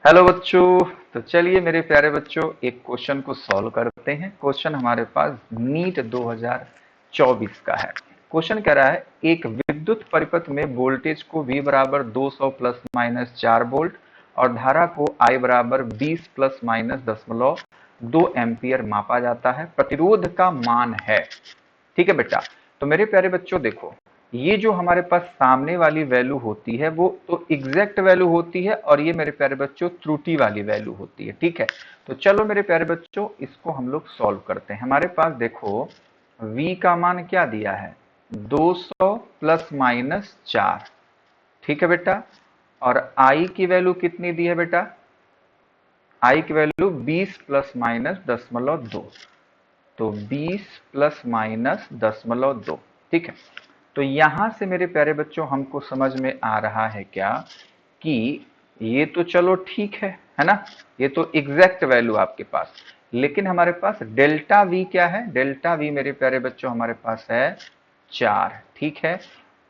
Hello बच्चों। तो चलिए मेरे प्यारे बच्चों एक क्वेश्चन को सॉल्व करते हैं। क्वेश्चन हमारे पास नीट 2024 का है। क्वेश्चन कह रहा है एक विद्युत परिपथ में वोल्टेज को V बराबर 200 प्लस माइनस 4 वोल्ट और धारा को I बराबर 20 प्लस माइनस 2 एम्पियर मापा जाता है। प्रतिरोध का मान है। ठीक है बेटा। तो मेरे प्यारे बच्चों देखो, ये जो हमारे पास सामने वाली वैल्यू होती है वो तो एग्जैक्ट वैल्यू होती है और ये मेरे प्यारे बच्चों त्रुटि वाली वैल्यू होती है। ठीक है। तो चलो मेरे प्यारे बच्चों इसको हम लोग सॉल्व करते हैं। हमारे पास देखो v का मान क्या दिया है, 200 प्लस माइनस 4। ठीक है बेटा। और i की वैल्यू कितनी दी है बेटा, i की वैल्यू 20 प्लस माइनस 2। तो 20 प्लस माइनस 2। ठीक है। तो यहां से मेरे प्यारे बच्चों हमको समझ में आ रहा है क्या कि ये तो चलो ठीक है ना, ये तो एग्जैक्ट वैल्यू आपके पास। लेकिन हमारे पास डेल्टा वी क्या है, डेल्टा वी मेरे प्यारे बच्चों हमारे पास है 4। ठीक है।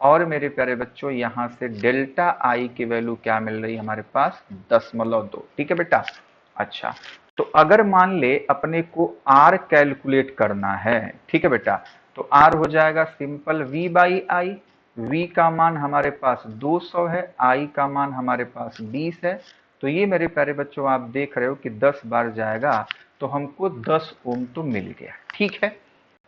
और मेरे प्यारे बच्चों यहां से डेल्टा आई की वैल्यू क्या मिल रही है हमारे पास, 0.2। ठीक है बेटा। अच्छा, तो अगर मान ले अपने को आर कैलकुलेट करना है, ठीक है बेटा, तो आर हो जाएगा simple v by I. v का मान हमारे पास 200 है, i का मान हमारे पास 20 है। तो ये मेरे प्यारे बच्चों आप देख रहे हो कि 10 बार जाएगा तो हमको 10 ओम तो मिल गया। ठीक है।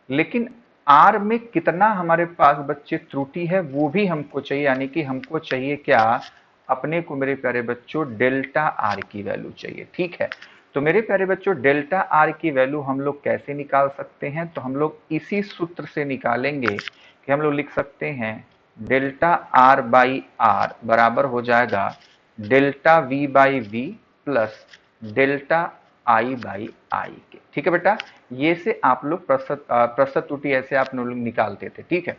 लेकिन आर में कितना हमारे पास बच्चे त्रुटि है वो भी हमको चाहिए, यानी कि हमको चाहिए क्या, अपने को मेरे प्यारे बच्चों डेल्टा आर की वैल्यू चाहिए। ठीक है। तो मेरे प्यारे बच्चों डेल्टा आर की वैल्यू हम लोग कैसे निकाल सकते हैं, तो हम लोग इसी सूत्र से निकालेंगे कि हम लोग लिख सकते हैं डेल्टा आर बाई आर बराबर हो जाएगा delta V by V plus delta I by I के। ठीक है बेटा। ये से आप लोग प्रसत त्रुटि ऐसे आप लोग निकालते थे। ठीक है।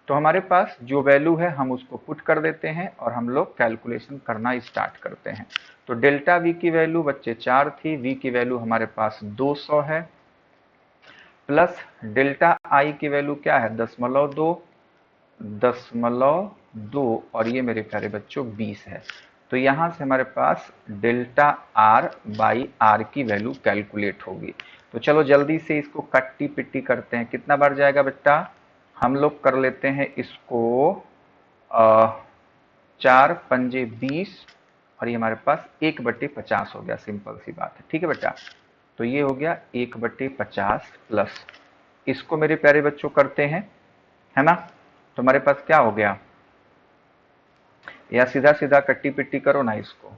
तो हमारे पास जो वैल्यू है हम उसको पुट कर देते हैं और हम लोग कैलकुलेशन करना स्टार्ट करते हैं। तो डेल्टा वी की वैल्यू बच्चे 4 थी, वी की वैल्यू हमारे पास 200 है, प्लस डेल्टा आई की वैल्यू क्या है 0.2 और ये मेरे प्यारे बच्चों 20 है। तो यहां से हमारे पास डेल्टा आर बाई आर की वैल्यू कैलकुलेट होगी। तो चलो जल्दी से इसको कट्टी पिट्टी करते हैं। कितना बार जाएगा बेटा, हम लोग कर लेते हैं इसको 4 पंजे 20 और ये हमारे पास 1/50 हो गया। सिंपल सी बात है। ठीक है बेटा। तो ये हो गया 1/50 प्लस इसको मेरे प्यारे बच्चों करते हैं, है ना। तो हमारे पास क्या हो गया, या सीधा सीधा कट्टी पिट्टी करो ना इसको।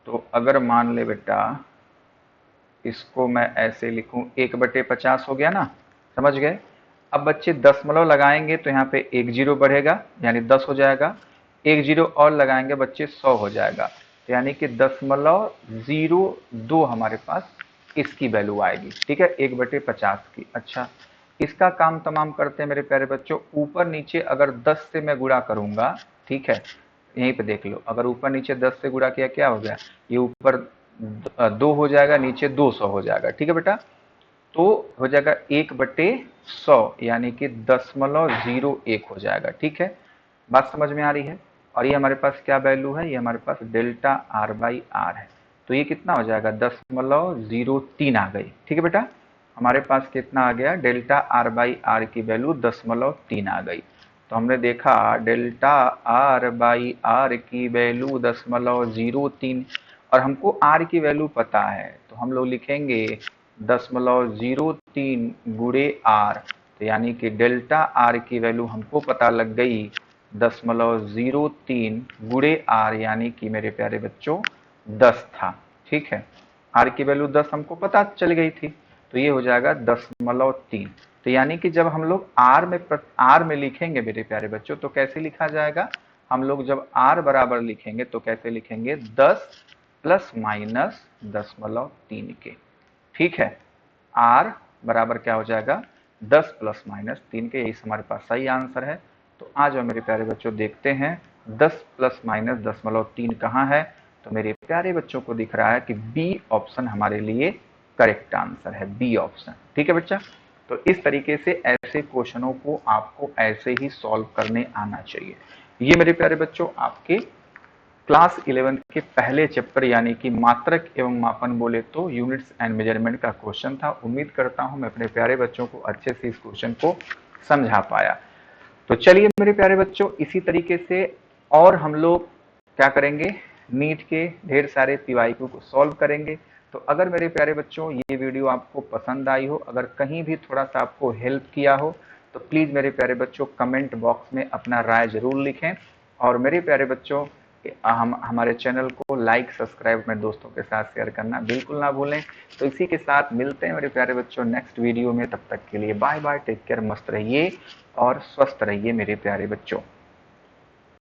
तो अगर मान ले बेटा इसको मैं ऐसे लिखूं 1/50 हो गया ना, समझ गए। अब बच्चे दशमलव लगाएंगे तो यहाँ पे 1 जीरो बढ़ेगा यानी 10 हो जाएगा, 1 जीरो और लगाएंगे बच्चे 100 हो जाएगा। तो यानी कि 0.02 हमारे पास इसकी वैल्यू आएगी। ठीक है, 1/50 की। अच्छा, इसका काम तमाम करते हैं मेरे प्यारे बच्चों। ऊपर नीचे अगर 10 से मैं गुणा करूंगा, ठीक है, यहीं पे देख लो, अगर ऊपर नीचे 10 से गुणा किया क्या हो गया, ये ऊपर 2 हो जाएगा, नीचे 200 हो जाएगा। ठीक है बेटा। तो हो जाएगा 1/100 यानी कि 0.01 हो जाएगा। ठीक है, बात समझ में आ रही है। और ये हमारे पास क्या वैल्यू है, ये हमारे पास डेल्टा आर बाई आर है। तो ये कितना हो जाएगा 0.03 आ गई। ठीक है बेटा, हमारे पास कितना आ गया, डेल्टा आर बाई आर की वैल्यू 0.3 आ गई। तो हमने देखा डेल्टा आर बाई आर की वैल्यू 0.03 और हमको आर की वैल्यू पता है तो हम लोग लिखेंगे 0.03 गुणे आर। तो यानी कि डेल्टा आर की वैल्यू हमको पता लग गई 0.03 गुणे आर, यानी कि मेरे प्यारे बच्चों 10 था। ठीक है, आर की वैल्यू 10 हमको पता चल गई थी। तो ये हो जाएगा 10.3। तो यानी कि जब हम लोग आर में लिखेंगे मेरे प्यारे बच्चों तो कैसे लिखा जाएगा, हम लोग जब आर बराबर लिखेंगे तो कैसे लिखेंगे 10 प्लस माइनस 0.3 के। ठीक है, आर बराबर क्या हो जाएगा 10 प्लस माइनस 3 के। यही हमारे पास सही आंसर है। तो आ जाओ मेरे प्यारे बच्चों देखते हैं 10 प्लस माइनस 0.3 कहाँ है। तो मेरे प्यारे बच्चों को दिख रहा है कि बी ऑप्शन हमारे लिए करेक्ट आंसर है, बी ऑप्शन। ठीक है बच्चा। तो इस तरीके से ऐसे क्वेश्चनों को आपको ऐसे ही सॉल्व करने आना चाहिए। ये मेरे प्यारे बच्चों आपके क्लास 11 के पहले चैप्टर यानी कि मात्रक एवं मापन बोले तो यूनिट्स एंड मेजरमेंट का क्वेश्चन था। उम्मीद करता हूं मैं अपने प्यारे बच्चों को अच्छे से इस क्वेश्चन को समझा पाया। तो चलिए मेरे प्यारे बच्चों, इसी तरीके से और हम लोग क्या करेंगे, नीट के ढेर सारे पीवाईक्यू को सॉल्व करेंगे। तो अगर मेरे प्यारे बच्चों ये वीडियो आपको पसंद आई हो, अगर कहीं भी थोड़ा सा आपको हेल्प किया हो, तो प्लीज मेरे प्यारे बच्चों कमेंट बॉक्स में अपना राय जरूर लिखें। और मेरे प्यारे बच्चों, हम हमारे चैनल को लाइक सब्सक्राइब अपने दोस्तों के साथ शेयर करना बिल्कुल ना भूलें। तो इसी के साथ मिलते हैं मेरे प्यारे बच्चों नेक्स्ट वीडियो में। तब तक के लिए बाय बाय, टेक केयर, मस्त रहिए और स्वस्थ रहिए मेरे प्यारे बच्चों।